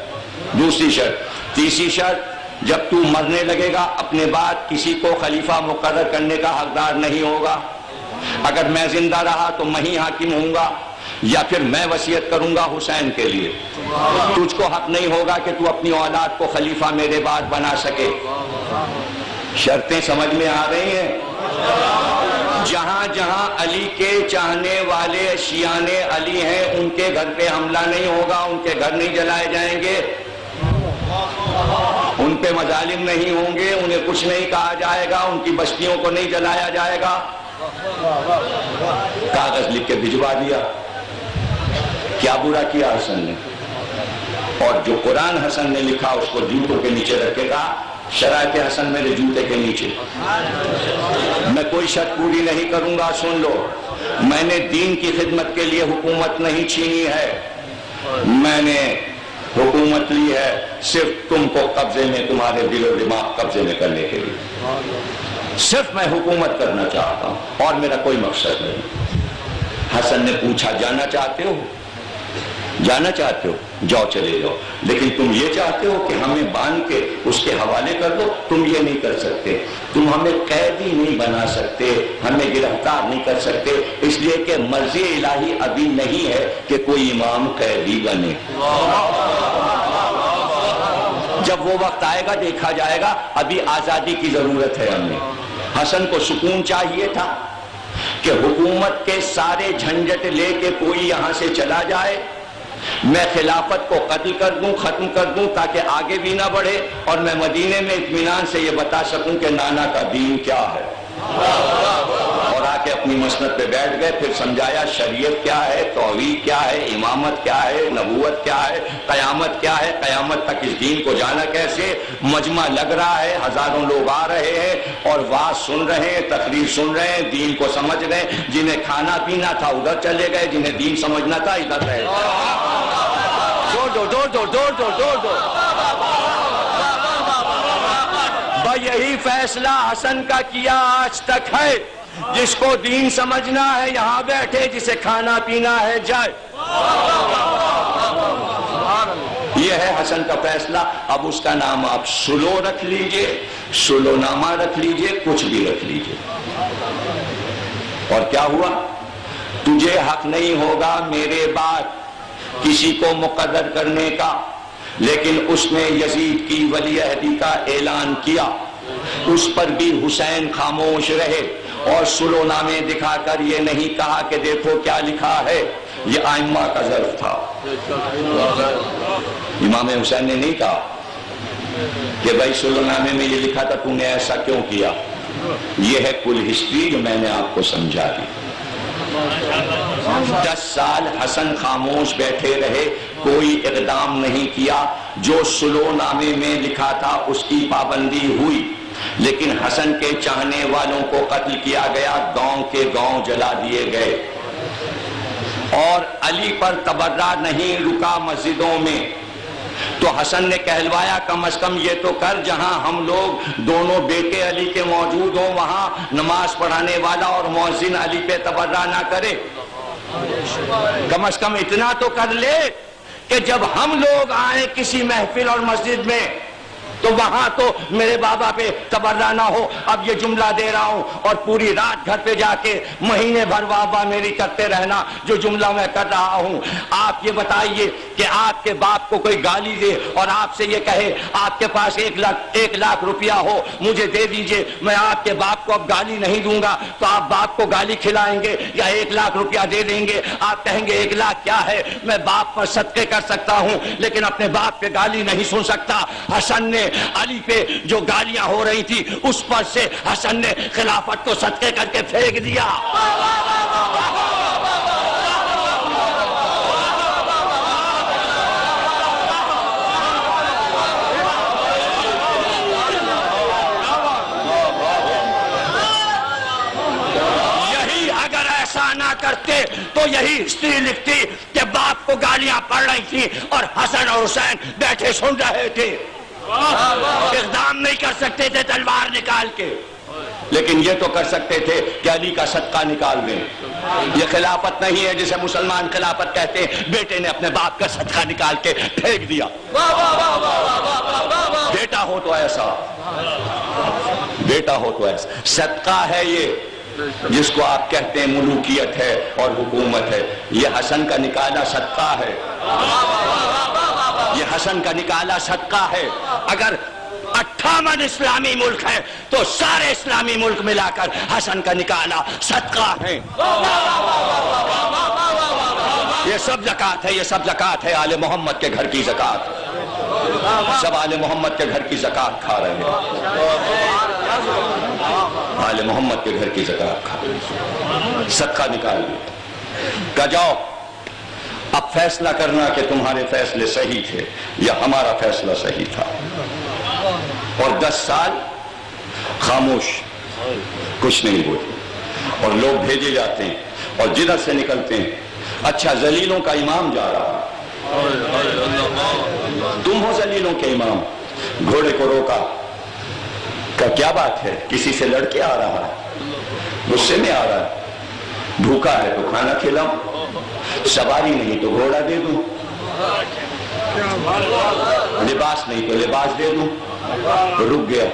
دوسری شرط. تیسری شرط، جب تو مرنے لگے گا اپنے بعد کسی کو خلیفہ مقرر کرنے کا حقدار نہیں ہوگا. اگر میں زندہ رہا تو میں ہی حاکم ہوں گا، یا پھر میں وصیت کروں گا حسین کے لیے. تجھ کو حق نہیں ہوگا کہ تو اپنی اولاد کو خلیفہ میرے بعد بنا سکے. شرطیں سمجھ میں آ رہی ہیں؟ جہاں جہاں علی کے چاہنے والے شیعان علی ہیں ان کے گھر پہ حملہ نہیں ہوگا، ان کے گھر نہیں جلائے جائیں گے، ان پہ مظالم نہیں ہوں گے، انہیں کچھ نہیں کہا جائے گا، ان کی بستیوں کو نہیں جلایا جائے گا. کاغذ لکھ کے بھجوا دیا. کیا برا کیا حسن نے؟ اور جو قرآن حسن نے لکھا اس کو جوتوں کے نیچے رکھے گا. شرائط حسن میرے جوتے کے نیچے. میں کوئی شرط پوری نہیں کروں گا. سن لو، میں نے دین کی خدمت کے لیے حکومت نہیں چھینی ہے، میں نے حکومت لی ہے صرف تم کو قبضے میں، تمہارے دل و دماغ قبضے میں کرنے کے لیے. صرف میں حکومت کرنا چاہتا ہوں اور میرا کوئی مقصد نہیں. حسن نے پوچھا جانا چاہتے ہو؟ جانا چاہتے ہو؟ جاؤ، چلے جاؤ. لیکن تم یہ چاہتے ہو کہ ہمیں باندھ کے اس کے حوالے کر دو؟ تم یہ نہیں کر سکتے. تم ہمیں قیدی نہیں بنا سکتے، ہمیں گرفتار نہیں کر سکتے، اس لیے کہ مرضی الہی ابھی نہیں ہے کہ کوئی امام قیدی بنے. جب وہ وقت آئے گا دیکھا جائے گا. ابھی آزادی کی ضرورت ہے ہمیں. حسن کو سکون چاہیے تھا کہ حکومت کے سارے جھنجٹ لے کے کوئی یہاں سے چلا جائے، میں خلافت کو قتل کر دوں، ختم کر دوں تاکہ آگے بھی نہ بڑھے، اور میں مدینے میں اطمینان سے یہ بتا سکوں کہ نانا کا دین کیا ہے. اور آ کے اپنی مسند پہ بیٹھ گئے. پھر سمجھایا شریعت کیا ہے، توحید کیا ہے، امامت کیا ہے، نبوت کیا ہے، قیامت کیا ہے، قیامت تک اس دین کو جانا کیسے. مجمع لگ رہا ہے، ہزاروں لوگ آ رہے ہیں اور واز سن رہے ہیں، تقریر سن رہے ہیں، دین کو سمجھ رہے ہیں. جنہیں کھانا پینا تھا ادھر چلے گئے، جنہیں دین سمجھنا تھا ادھر رہے. دو یہی فیصلہ حسن کا کیا آج تک ہے. جس کو دین سمجھنا ہے یہاں بیٹھے، جسے کھانا پینا ہے جائے. یہ ہے حسن کا فیصلہ. اب اس کا نام آپ سلو رکھ لیجئے، سلو نامہ رکھ لیجئے، کچھ بھی رکھ لیجئے. اور کیا ہوا؟ تجھے حق نہیں ہوگا میرے بعد کسی کو مقرر کرنے کا، لیکن اس نے یزید کی ولی عہدی کا اعلان کیا. اس پر بھی حسین خاموش رہے اور سلو نامے دکھا کر یہ نہیں کہا کہ دیکھو کیا لکھا ہے. یہ ائمہ کا ظرف تھا. امام حسین نے نہیں کہا کہ بھائی سلو نامے میں یہ لکھا تھا، تم نے ایسا کیوں کیا. یہ ہے کل ہسٹری جو میں نے آپ کو سمجھا دی. 10 سال حسن خاموش بیٹھے رہے، کوئی اقدام نہیں کیا. جو سلو نامے میں لکھا تھا اس کی پابندی ہوئی، لیکن حسن کے چاہنے والوں کو قتل کیا گیا، گاؤں کے گاؤں جلا دیے گئے. اور علی پر تبرہ نہیں رکا مسجدوں میں. تو حسن نے کہلوایا کم از کم یہ تو کر، جہاں ہم لوگ دونوں بیٹے علی کے موجود ہوں وہاں نماز پڑھانے والا اور مؤذن علی پہ تبرہ نہ کرے. کم از کم اتنا تو کر لے کہ جب ہم لوگ آئیں کسی محفل اور مسجد میں تو وہاں تو میرے بابا پہ تبرہ نہ ہو. اب یہ جملہ دے رہا ہوں اور پوری رات گھر پہ جا کے مہینے بھر بابا میری کرتے رہنا جو جملہ میں کر رہا ہوں. آپ یہ بتائیے کہ آپ کے باپ کو کوئی گالی دے اور آپ سے یہ کہے آپ کے پاس 1 لاکھ روپیہ ہو مجھے دے دیجئے, میں آپ کے باپ کو اب گالی نہیں دوں گا, تو آپ باپ کو گالی کھلائیں گے یا 1 لاکھ روپیہ دے دیں گے؟ آپ کہیں گے 1 لاکھ کیا ہے, میں باپ پر صدقے کر سکتا ہوں لیکن اپنے باپ پہ گالی نہیں سن سکتا. حسن نے علی پہ جو گالیاں ہو رہی تھی اس پر سے حسن نے خلافت کو صدقے کر کے پھینک دیا. یہی اگر ایسا نہ کرتے تو یہی ہسٹری لکھتی کہ باپ کو گالیاں پڑ رہی تھی اور حسن اور حسین بیٹھے سن رہے تھے. اقدام نہیں کر سکتے تھے تلوار نکال کے, لیکن یہ تو کر سکتے تھے کہ علی کا صدقہ نکال دیں. یہ خلافت نہیں ہے جسے مسلمان خلافت کہتے ہیں. بیٹے نے اپنے باپ کا صدقہ نکال کے پھینک دیا. بیٹا ہو تو ایسا, بیٹا ہو تو ایسا. صدقہ ہے یہ جس کو آپ کہتے ہیں ملوکیت ہے اور حکومت ہے. یہ حسن کا نکالا صدقہ ہے, یہ حسن کا نکالا صدقہ ہے. اگر 58 اسلامی ملک ہے تو سارے اسلامی ملک ملا کر حسن کا نکالا صدقہ ہے. یہ سب زکوٰۃ ہے, یہ سب زکوٰۃ ہے آل محمد کے گھر کی زکوٰۃ. سب آل محمد کے گھر کی زکوٰۃ کھا رہے ہیں, آل محمد کے گھر کی زکوٰۃ کھا رہے ہیں. صدقہ نکال دیا. کہ جاؤ اب فیصلہ کرنا کہ تمہارے فیصلے صحیح تھے یا ہمارا فیصلہ صحیح تھا. اور 10 سال خاموش, کچھ نہیں بولتے, اور لوگ بھیجے جاتے ہیں اور جدھر سے نکلتے ہیں اچھا ذلیلوں کا امام جا رہا, تم ہو ذلیلوں کے امام. گھوڑے کو روکا, کہ کیا بات ہے, کسی سے لڑ کے آ رہا ہے, غصے میں آ رہا ہے, بھوکا ہے تو کھانا کھلاؤں, سواری نہیں تو گھوڑا دے دوں, لباس نہیں تو لباس دے دوں. رک گیا.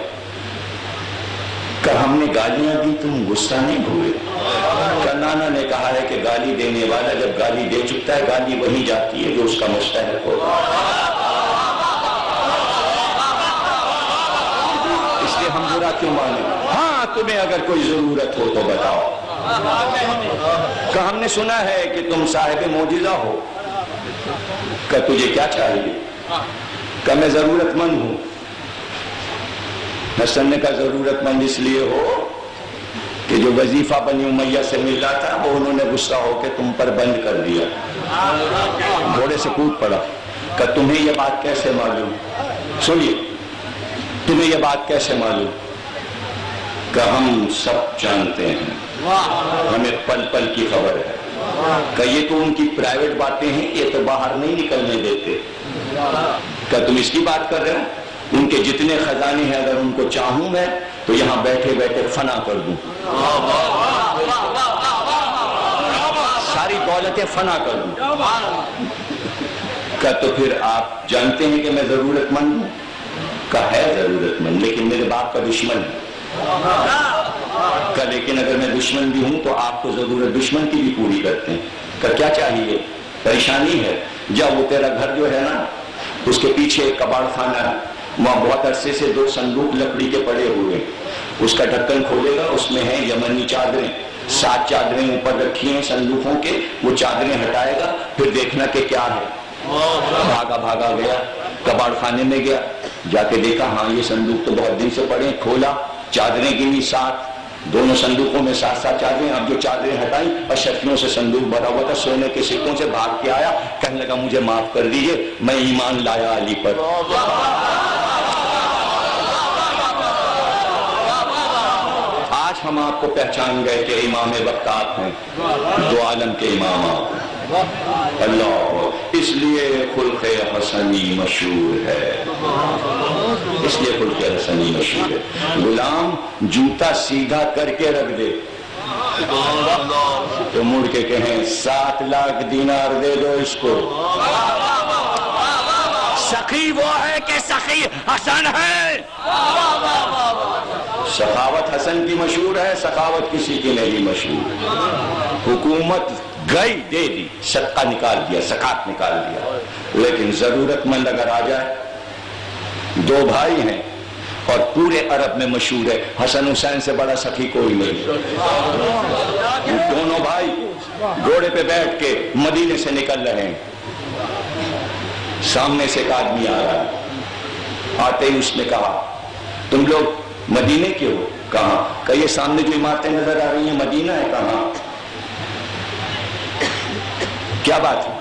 کہ ہم نے گالیاں دی تم غصہ نہیں ہوئے؟ کہ نانا نے کہا ہے کہ گالی دینے والا جب گالی دے چکتا ہے گالی وہی جاتی ہے جو اس کا مستحق ہو. اس لیے ہم برا کیوں مانیں؟ ہاں تمہیں اگر کوئی ضرورت ہو تو بتاؤ. کہ ہم نے سنا ہے کہ تم صاحب معجزہ ہو. کہ تجھے کیا چاہیے؟ کہ میں ضرورت مند ہوں. حسن نے کہا ضرورت مند اس لیے ہو کہ جو وظیفہ بنی امیہ سے مل رہا تھا وہ انہوں نے غصہ ہو کے تم پر بند کر دیا. گھوڑے سے کود پڑا. کہ تمہیں یہ بات کیسے معلوم؟ سنیے, تمہیں یہ بات کیسے معلوم؟ کہ ہم سب جانتے ہیں, ہمیں پل پل کی خبر ہے. کہ یہ تو ان کی پرائیویٹ باتیں ہیں, یہ تو باہر نہیں نکلنے دیتے. کہ تم اس کی بات کر رہے ہو؟ ان کے جتنے خزانے ہیں اگر ان کو چاہوں میں تو یہاں بیٹھے بیٹھے فنا کر دوں, ساری دولتیں فنا کر دوں. کہ تو پھر آپ جانتے ہیں کہ میں ضرورت مند ہوں؟ کہ ہے ضرورت مند لیکن میرے باپ کا دشمن ہے. کہ لیکن اگر میں دشمن بھی ہوں تو آپ کو ضرورت دشمن کی بھی پوری کرتے ہیں. کہ کیا چاہیے؟ پریشانی ہے. جب وہ تیرا گھر جو ہے نا اس کے پیچھے ایک کباڑ خانہ ہے, وہاں بہت عرصے سے 2 صندوق لکڑی کے پڑے ہوئے, اس کا ڈھکن کھولے گا, اس میں ہیں یمنی چادریں, 7 چادریں اوپر رکھی ہیں صندوقوں کے, وہ چادریں ہٹائے گا پھر دیکھنا کہ کیا ہے. بھاگا گیا کباڑ خانے میں گیا, جا کے دیکھا ہاں یہ صندوق تو بہت دن سے پڑے, کھولا, چادریں گنی 7, دونوں صندوقوں میں 7 چادریں. اب جو چادریں ہٹائیں اشرفیوں سے صندوق بھرا ہوا تھا, سونے کے سکوں سے, بھاگ کے آیا, کہنے لگا مجھے معاف کر دیجئے, میں ایمان لایا علی پر. آج ہم آپ کو پہچان گئے کہ امام وقت آپ ہیں, 2 عالم کے امام آپ ہیں. اللہ, اس لیے خلق حسنی مشہور ہے, اس لیے خلق حسنی مشہور ہے. غلام جوتا سیدھا کر کے رکھ دے تو مڑ کے کہیں 7 لاکھ دینار دے دو اس کو, سخی وہ ہے کہ سخی حسن ہے. سخاوت حسن کی مشہور ہے, سخاوت کسی کی نہیں مشہور. حکومت گئی دے دی, صدقہ نکال دیا, زکات نکال دیا, لیکن ضرورت مند اگر آ جائے, دو بھائی ہیں اور پورے عرب میں مشہور ہے, حسن حسین سے بڑا سخی کوئی نہیں. دونوں بھائی گھوڑے پہ بیٹھ کے مدینے سے نکل رہے ہیں. سامنے سے ایک آدمی آ رہا ہے, آتے ہی اس نے کہا تم لوگ مدینے کے ہو؟ کہاں. کہ یہ سامنے جو عمارتیں نظر آ رہی ہیں مدینہ ہے. کہاں؟ کیا بات ہے؟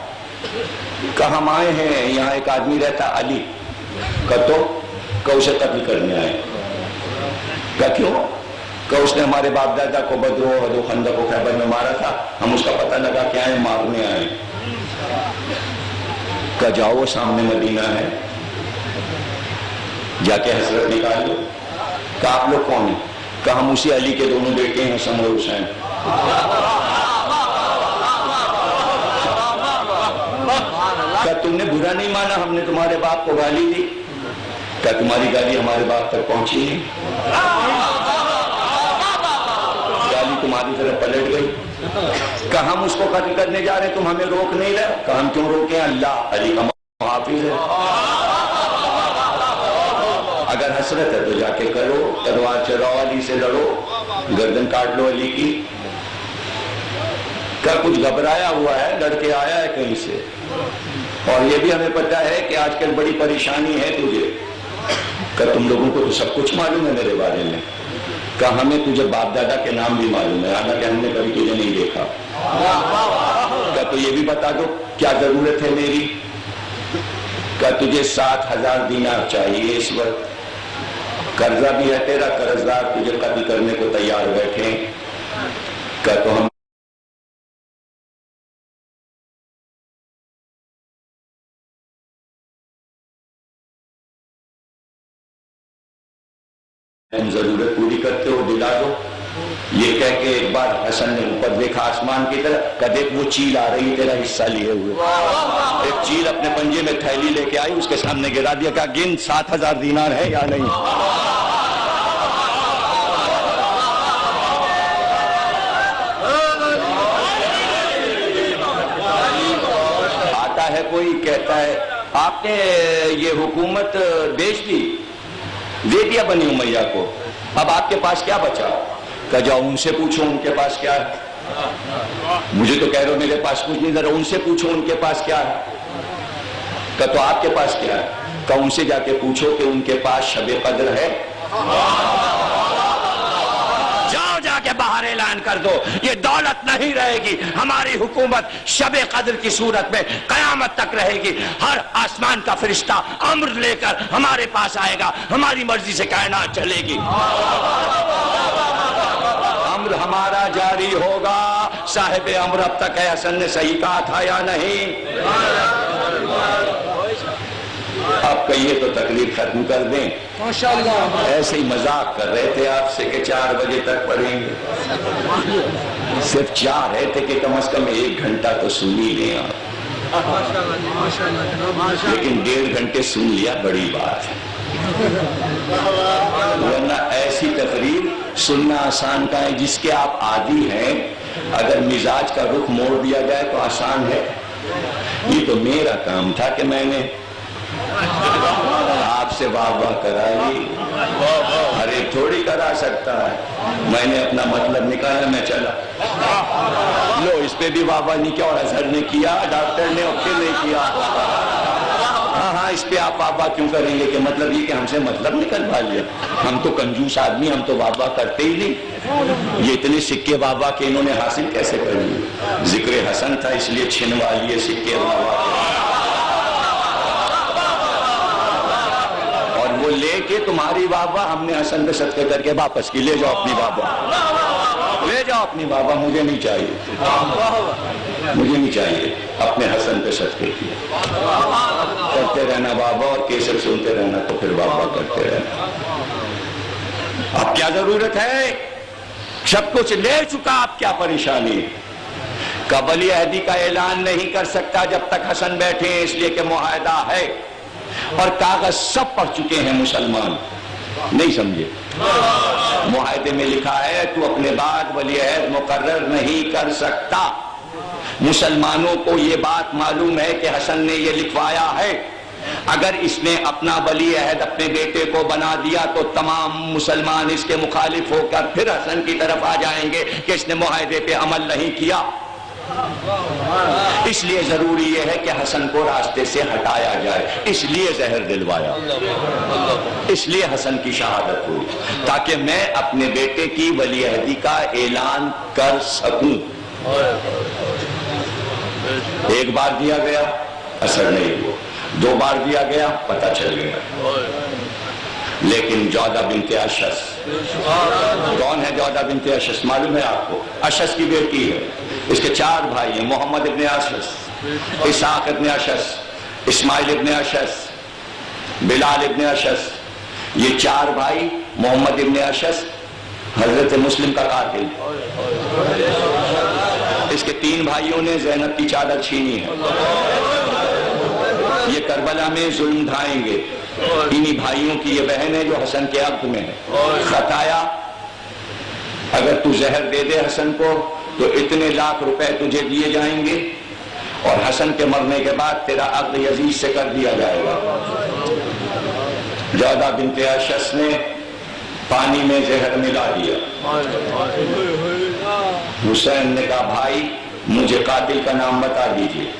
کہ ہم آئے ہیں, یہاں ایک آدمی رہتا علی. کہ اسے قتل کرنے آئے. کہ کیوں؟ کہ اس نے ہمارے باپ دادا کو بدر و احد و خندق و خیبر میں مارا تھا, ہم اس کا پتہ لگا کہ آئے مارنے آئے. کہ جاؤ سامنے مدینہ ہے, جا کے حسرت نکال لو. کہ آپ لوگ کون ہیں؟ کہ ہم اسی علی کے دونوں بیٹے ہیں, حسن اور حسین. کہ تم نے برا نہیں مانا, ہم نے تمہارے باپ کو گالی دی. کہ تمہاری گالی ہمارے باپ تک پہنچی ہے, گالی تمہاری طرف پلٹ گئی. کہ ہم اس کو قتل کرنے جا رہے ہیں, تم ہمیں روک نہیں رہے. کہ ہم کیوں روکیں, اللہ علی کا محافظ ہے. اگر حسرت ہے تو جا کے کرو, تلوار چلاؤ, علی سے لڑو, گردن کاٹ لو علی کی. کیا کچھ گھبرایا ہوا ہے, لڑ کے آیا ہے کہیں سے. اور یہ بھی ہمیں پتہ ہے کہ آج کل بڑی پریشانی ہے تجھے. کہ تم لوگوں کو تو سب کچھ معلوم ہے میرے بارے میں. کہ ہمیں تجھے باپ دادا کے نام بھی معلوم ہے, حالانکہ ہم نے کبھی تجھے نہیں دیکھا. کہ تو یہ بھی بتا دو کیا ضرورت ہے میری. کہ تجھے 7,000 دینار چاہیے اس وقت, قرضہ بھی ہے تیرا, قرضدار تجھے قتل کرنے کو تیار بیٹھے. کہ تو ہم ضرورت پوری کرتے ہو, دلا دو. یہ کہہ کے ایک بار حسن نے اوپر دیکھا آسمان کی طرف. کہ دیکھ وہ چیل آ رہی ہے تیرا حصہ لیے ہوئے. ایک چیل اپنے پنجے میں تھیلی لے کے آئی, اس کے سامنے گرا دیا. کہ گن 7,000 دینار ہے یا نہیں. آتا ہے کوئی کہتا ہے آپ نے یہ حکومت بیچ دی, دے دیا بنی امیہ کو, اب آپ کے پاس کیا بچا. کہ جاؤ ان سے پوچھو ان کے پاس کیا ہے. مجھے تو کہہ رہے ہو میرے پاس کچھ نہیں, ذرا ان سے پوچھو ان کے پاس کیا ہے. کہ تو آپ کے پاس کیا ہے. کہ ان سے جا کے پوچھو کہ ان کے پاس شب قدر ہے. جاؤ جا کے باہر اعلان کر دو یہ دولت نہیں رہے گی, ہماری حکومت شب قدر کی صورت میں قیامت تک رہے گی. ہر آسمان کا فرشتہ امر لے کر ہمارے پاس آئے گا, ہماری مرضی سے کائنات چلے گی. امر ہمارا جاری ہوگا. صاحب امر اب تک ہے, حسن نے صحیح کہا تھا یا نہیں. آپ کہیے تو تقریر ختم کر دیں. ایسے ہی مذاق کر رہے تھے آپ سے کہ 4 بجے تک پڑھیں گے. صرف چاہ رہے تھے کہ کم از کم 1 گھنٹہ تو سن ہی لیں آپ, لیکن 1.5 گھنٹے سن لیا بڑی بات ہے. ورنہ ایسی تقریر سننا آسان کا ہے جس کے آپ عادی ہیں. اگر مزاج کا رخ موڑ دیا جائے تو آسان ہے. یہ تو میرا کام تھا کہ میں نے آپ سے واہ واہ کرائی, ہر ایک تھوڑی کرا سکتا ہے. میں نے اپنا مطلب نکالا, میں چلا. لو اس پہ بھی واہ واہ نہیں کیا, اور اظہر نے کیا, ڈاکٹر نے اوکے نہیں کیا. ہاں اس پہ آپ واہ واہ کیوں کریں گے, کہ مطلب یہ کہ ہم سے مطلب نکلوا لیا. ہم تو کنجوس آدمی, ہم تو واہ واہ کرتے ہی نہیں. یہ اتنے سکے واہ واہ کے انہوں نے حاصل کیسے کر لیے. ذکر حسن تھا اس لیے چھنوا لیے سکے واہ واہ. وہ لے کے تمہاری واہ واہ ہم نے حسن پہ صدقے کر کے واپس کی. لے جاؤ اپنی واہ واہ, لے جاؤ اپنی واہ واہ, مجھے نہیں چاہیے, مجھے نہیں چاہیے. اپنے حسن پہ صدقے کی کرتے رہنا واہ واہ, اور کیسٹ سنتے رہنا تو پھر واہ واہ کرتے رہنا. اب کیا ضرورت ہے, سب کچھ لے چکا, اب کیا پریشانی. کہ ولی عہدی کا اعلان نہیں کر سکتا جب تک حسن بیٹھے ہیں, اس لیے کہ معاہدہ ہے. اور کاغذ سب پڑھ چکے ہیں مسلمان، نہیں سمجھے؟ معاہدے میں لکھا ہے تو اپنے بعد ولی عہد مقرر نہیں کر سکتا۔ مسلمانوں کو یہ بات معلوم ہے کہ حسن نے یہ لکھوایا ہے، اگر اس نے اپنا ولی عہد اپنے بیٹے کو بنا دیا تو تمام مسلمان اس کے مخالف ہو کر پھر حسن کی طرف آ جائیں گے کہ اس نے معاہدے پہ عمل نہیں کیا۔ اس لیے ضروری یہ ہے کہ حسن کو راستے سے ہٹایا جائے، اس لیے زہر دلوایا، اس لیے حسن کی شہادت ہوئی تاکہ میں اپنے بیٹے کی ولی عہدی کا اعلان کر سکوں۔ ایک بار دیا گیا اثر نہیں ہوا، دو بار دیا گیا پتہ چل گیا، لیکن جودہ بنت اشس، کون ہے جودہ بنت اشس؟ معلوم ہے آپ کو؟ اشس کی بیٹی ہے، اس کے 4 بھائی ہیں، محمد ابن اشس، اسحاق ابن اشس، اسماعیل ابن اشس، بلال ابن اشس۔ یہ 4 بھائی، محمد ابن اشس حضرت مسلم کا قاتل، اس کے 3 بھائیوں نے زینب کی چادر چھینی ہے، یہ کربلا میں ظلم ڈھائیں گے، انہی بھائیوں کی یہ بہن ہے جو حسن کے عقد میں ہے۔ خطایا اگر تو زہر دے دے حسن کو تو اتنے لاکھ روپے تجھے دیے جائیں گے اور حسن کے مرنے کے بعد تیرا عقد یزید سے کر دیا جائے گا۔ جودہ بنت اشس نے پانی میں زہر ملا دیا۔ حسین نے کہا بھائی مجھے قاتل کا نام بتا دیجئے۔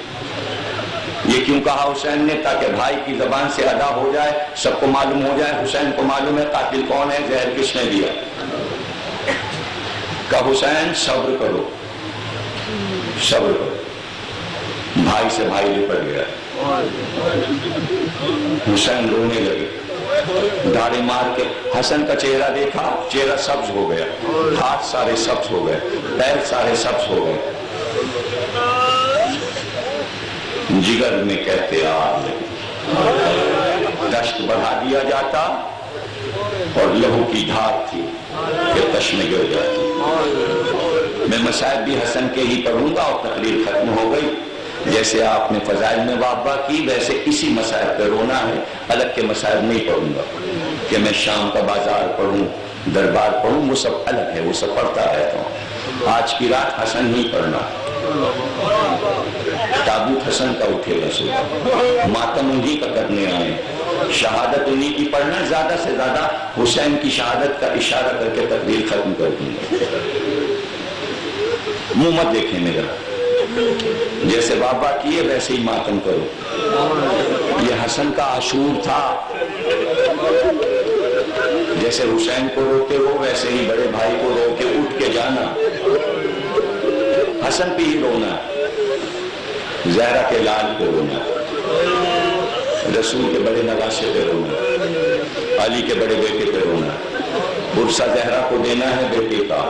یہ کیوں کہا حسین نے؟ تاکہ بھائی کی زبان سے ادا ہو جائے، سب کو معلوم ہو جائے حسین کو معلوم ہے قاتل کون ہے، زہر کس نے دیا۔ کہا حسین صبر کرو، صبر کرو۔ بھائی سے بھائی لپٹ گیا، حسین رونے لگے، داڑھی مار کے حسن کا چہرہ دیکھا، چہرہ سبز ہو گیا، ہاتھ سارے سبز ہو گئے، پیر سارے سبز ہو گئے، جگر میں کہتے آگ لگی، دشت بڑھا دیا جاتا اور لہو کی دھار تھی کہ تش میں گر جاتی۔ میں مصائب بھی حسن کے ہی پڑھوں گا اور تقریر ختم ہو گئی۔ جیسے آپ نے فضائل میں واہ کی ویسے اسی مسائب پہ رونا ہے، الگ کے مسائب نہیں پڑھوں گا کہ میں شام کا بازار پڑھوں، دربار پڑھوں، وہ سب الگ ہے، وہ سب پڑھتا رہتا ہوں۔ آج کی رات حسن ہی پڑھنا، تابوت حسن کا اٹھے گا صبح، ماتم انہی کا کرنے آئے، شہادت انہی کی پڑھنا، زیادہ سے زیادہ حسین کی شہادت کا اشارہ کر کے تقریر ختم کر دوں گا۔ منہ مت دیکھیں میرا، جیسے بابا کیے ویسے ہی ماتم کرو۔ یہ حسن کا عاشور تھا، جیسے حسین کو روتے ہو ویسے ہی بڑے بھائی کو رو کے اٹھ کے جانا، حسن پہ ہی رونا، زہرا کے لال پہ رونا، رسول کے بڑے نواسے پہ رونا، علی کے بڑے بیٹے پہ رونا۔ عرصہ زہرا کو دینا ہے بیٹے کا،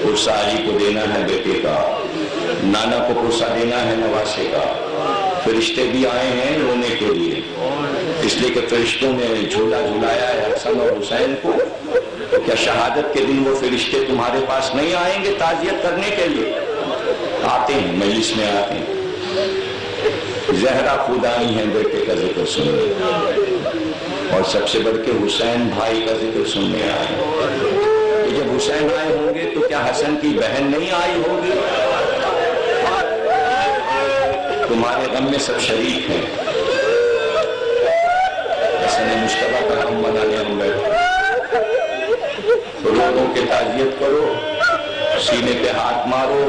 عرصہ علی کو دینا ہے بیٹے کا، نانا کو عرصہ دینا ہے نواسے کا۔ فرشتے بھی آئے ہیں رونے کے لیے، اس لیے کہ فرشتوں نے جھولا جھلایا ہے حسن اور حسین کو، کیا شہادت کے دن وہ فرشتے تمہارے پاس نہیں آئیں گے تعزیت کرنے کے لیے؟ آتے ہیں، مجلس میں آتے ہیں۔ زہرا خود آئی ہیں بیٹے کا ذکر سننے، اور سب سے بڑھ کے حسین بھائی کا ذکر سننے آئے ہیں۔ جب حسین آئے ہوں گے تو کیا حسن کی بہن نہیں آئی ہوگی؟ تمہارے غم میں سب شریک ہیں۔ حسن مشتبہ کا غم منانے ہم بیٹھے، لوگوں کے تعزیت کرو، سینے پہ ہاتھ مارو،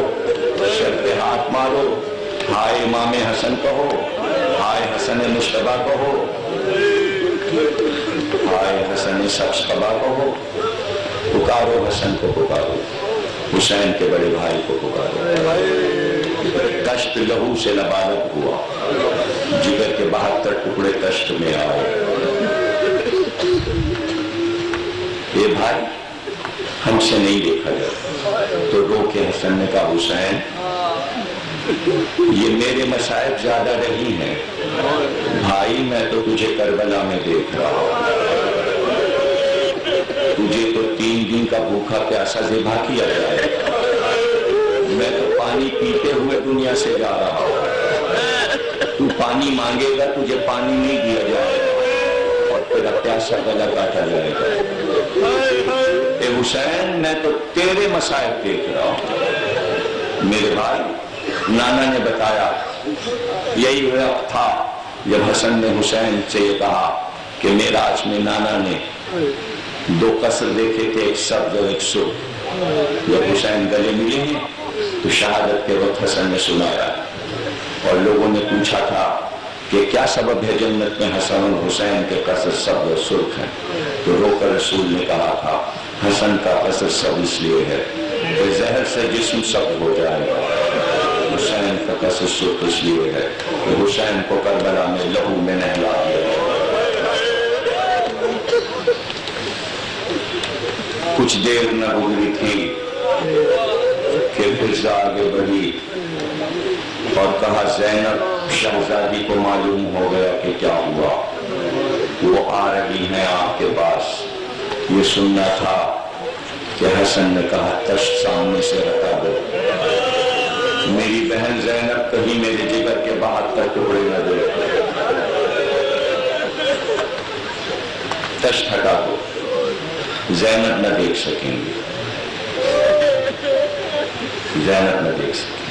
سر پہ ہاتھ مارو، ہائے امام حسن کہو، ہائے حسن مشتبہ کہو، ہائے حسن سبز قبا کہو، پکارو حسن کو، پکارو حسین کے بڑے بھائی کو، پکارو۔ تشت لہو سے لبالب ہوا، جگر کے 72 ٹکڑے تشت میں آئے۔ یہ بھائی ہم سے نہیں دیکھا جاتا، تو رو کے حسن نے کہا حسین یہ میرے مصائب زیادہ نہیں ہیں بھائی، میں تو تجھے کربلا میں دیکھ رہا ہوں، تجھے تو 3 دن کا بھوکا پیاسا ذبح کیا جائے، میں تو پانی پیتے ہوئے دنیا سے جا رہا ہوں۔ تو پانی مانگے گا تجھے پانی نہیں دیا جائے گا اور تیرا پیاسا گلا کاٹا جائے گا۔ اے حسین میں تو تیرے مصائب دیکھ رہا ہوں۔ میرے بھائی نانا نے بتایا یہی وقت تھا جب حسن نے حسین سے یہ کہا کہ معراج میں نانا نے 2 قصر دیکھے تھے، ایک سبز اور ایک سرخ۔ جب حسین گلے ملے ہیں تو شہادت کے وقت حسن نے سنایا اور لوگوں نے پوچھا تھا کہ کیا سبب ہے جنت میں حسن اور حسین کے قصر سبز اور سرخ ہیں، تو رو کر رسول نے کہا تھا حسن کا قصر سبز اس لیے ہے کہ زہر سے جسم سبز ہو جائے گا، حسین کا قصر سرخ اس لیے ہے کہ حسین کو کربلا میں لہو میں نہلا دیا۔ کچھ دیر نہ گزری تھی کہ فضا آگے بڑھی اور کہا زینب شہزادی کو معلوم ہو گیا کہ کیا ہوا، وہ آ رہی ہیں آپ کے پاس۔ یہ سننا تھا کہ حسن نے کہا تشت سامنے سے ہٹا دو، میری بہن زینب کہیں میرے جگر کے 72 ٹکڑے نہ دے، تشت ہٹا دو، زینب نہ دیکھ سکیں گے، زینب نہ دیکھ سکیں گے۔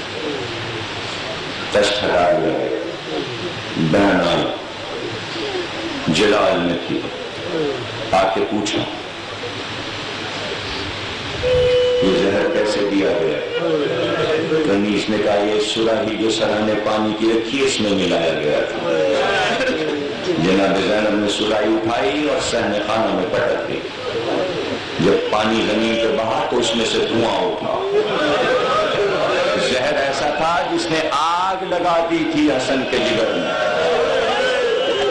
تشت ہٹا دیا گیا، بہن آئی، جلال میں تھی، آ کے پوچھا یہ زہر کیسے دیا گیا؟ کنیز نے کہا یہ سراہی جو سرانے پانی کی رکھی اس میں ملایا گیا تھا۔ جناب زینب نے سراہی اٹھائی اور صحن خانہ میں پٹک دی، جب پانی زمین پہ بہا تو اس میں سے دھواں اٹھا، زہر ایسا تھا جس نے آگ لگا دی تھی حسن کے جگر میں،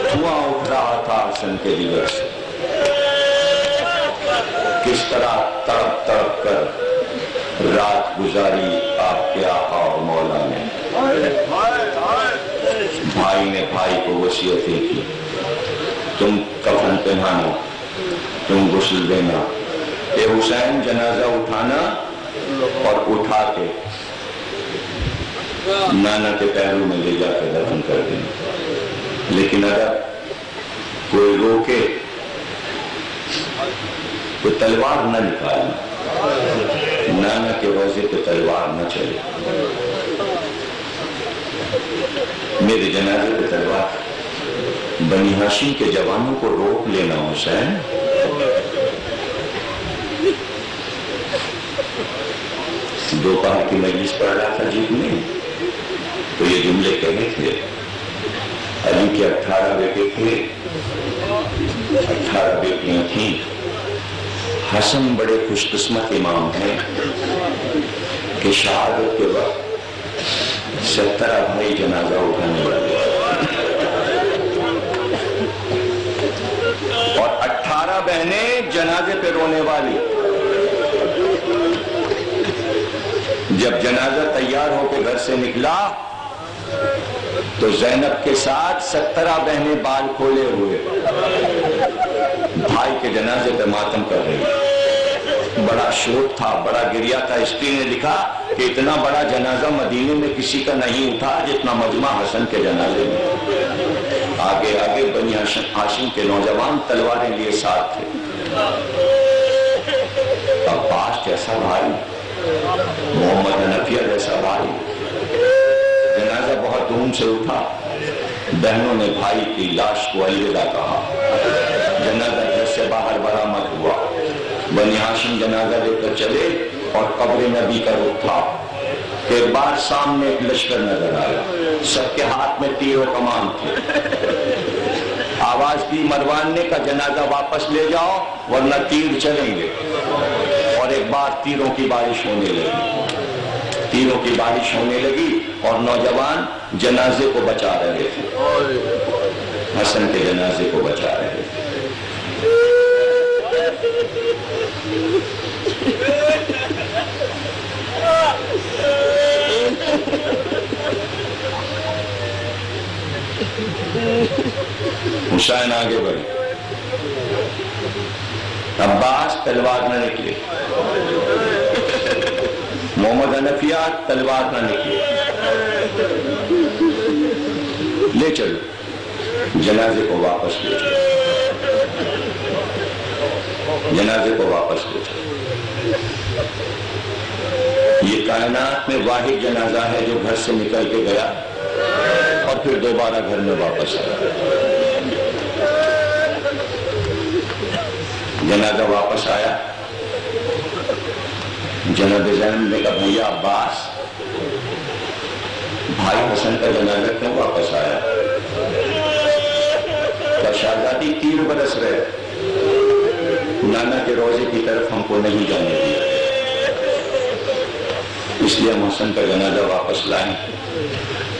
دھواں اٹھ رہا تھا حسن کے جگر سے۔ کس طرح تڑپ تڑپ کر رات گزاری آپ کے آقا اور مولا نے۔ بھائی نے بھائی کو وصیتیں کی، تم کفن پہنانا، تم غسل دینا، اے حسین جنازہ اٹھانا اور اٹھا کے نانا کے پیروں میں لے جا کے دفن کر دینا، لیکن اگر کوئی روکے تو تلوار نہ نکالنا، نانا کے روزے پہ تلوار نہ چلے، میرے جنازے پہ تلوار، بنی ہاشم کے جوانوں کو روک لینا حسین۔ دوپہر کی مجلس پڑھ رہا تھا جیت میں تو یہ جملے کہے تھے، علی کے 18 بیٹے تھے، 18 بیٹیاں تھیں، حسن بڑے خوش قسمت امام ہیں کہ شہادت کے وقت 17 بھائی جنازہ اٹھانے والے اور 18 بہنیں جنازے پہ رونے والی۔ جب جنازہ تیار ہو کے گھر سے نکلا تو زینب کے ساتھ 17 بہنیں بال کھولے ہوئے بھائی کے جنازے پہ ماتم کر رہی۔ بڑا شور تھا، بڑا گریا تھا۔ ہسٹری نے لکھا کہ اتنا بڑا جنازہ مدینے میں کسی کا نہیں اٹھا جتنا مجمع حسن کے جنازے میں۔ آگے آگے بنی ہاشم کے نوجوان تلواریں لیے ساتھ تھے۔ عباس جیسا بھائی، محمد حنفیہ جیسا بھائی، جنازہ بہت دھوم سے اٹھا۔ بہنوں نے بھائی کی لاش کو الوداع کہا، جنازہ گھر سے باہر برآمد ہوا۔ بنی ہاشم جنازہ لے کر چلے اور قبر نبی کا رخ تھا۔ ایک بار سامنے ایک لشکر نظر آیا، سب کے ہاتھ میں تیر و کمان تھے۔ آواز دی مروان نے کہا جنازہ واپس لے جاؤ ورنہ تیر چلیں گے، اور ایک بار تیروں کی بارش ہونے لگی، تیروں کی بارش ہونے لگی اور نوجوان جنازے کو بچا رہے تھے، حسن کے جنازے کو بچا رہے تھے۔ حسین آگے بڑھے، عباس تلوار نہ نکلے، محمد حنفیہ تلوار نہ نکلے، لے چلو، جنازے کو واپس لے چلو، جنازے کو واپس لے چلو۔ یہ کائنات میں واحد جنازہ ہے جو گھر سے نکل کے گیا اور پھر دوبارہ گھر میں واپس آیا۔ جنازہ واپس آیا، جناب زینب نے کہا بھیا عباس، بھائی حسن کا جنازہ کیوں واپس آیا؟ کہا شہزادی 3 برس رہے، نانا کے روزے کی طرف ہم کو نہیں جانے دیا، اس لیے ہم حسن کا جنازہ واپس لائیں۔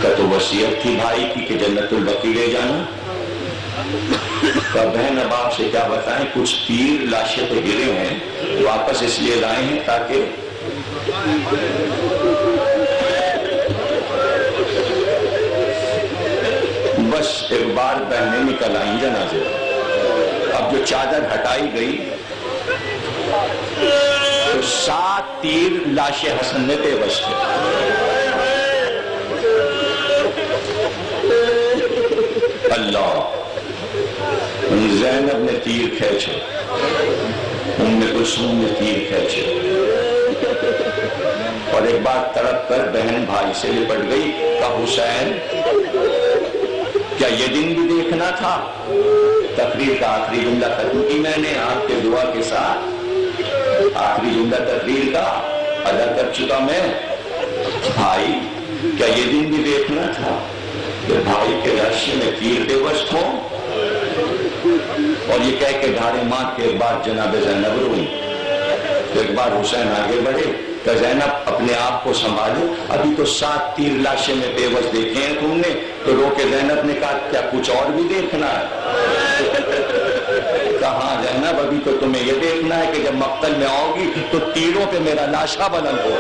کہ تو وصیت تھی بھائی کی کہ جنت البقیع لے جانا؟ کہ بہن اب آپ سے کیا بتائیں، کچھ تیر لاشیں پہ گرے ہیں، واپس اس لیے لائے ہیں تاکہ بس ایک بار بہنیں نکل آئیں جنازے۔ اب جو چادر ہٹائی گئی تو 7 تیر لاشیں حسن میں پیوست تھے۔ اللہ، زینب نے تیر کھینچے، ام کلثوم نے تیر کھینچے، اور ایک بار تڑپ کر بہن بھائی سے لپٹ گئی۔ کہ حسین کیا یہ دن بھی دیکھنا تھا؟ تقریر کا آخری جملہ ختم کی میں نے آپ کے دعا کے ساتھ، آخری جملہ تقریر کا ادا کر چکا میں۔ بھائی کیا یہ دن بھی دیکھنا تھا کہ بھائی کے رشے میں تیر پیوست ہوں؟ اور یہ کہہ کے دھاڑے مار کے ایک بار جناب زینب روئی، تو ایک بار حسین آگے بڑھے کہ زینب اپنے آپ کو سنبھالو، ابھی تو 7 تیر لاشیں میں پیوست دیکھے ہیں تم نے۔ تو رو کے زینب نے کہا کیا کچھ اور بھی دیکھنا ہے؟ کہاں زینب ابھی تو تمہیں یہ دیکھنا ہے کہ جب مقتل میں آؤ گی تو تیروں پہ میرا لاشا بلند ہو۔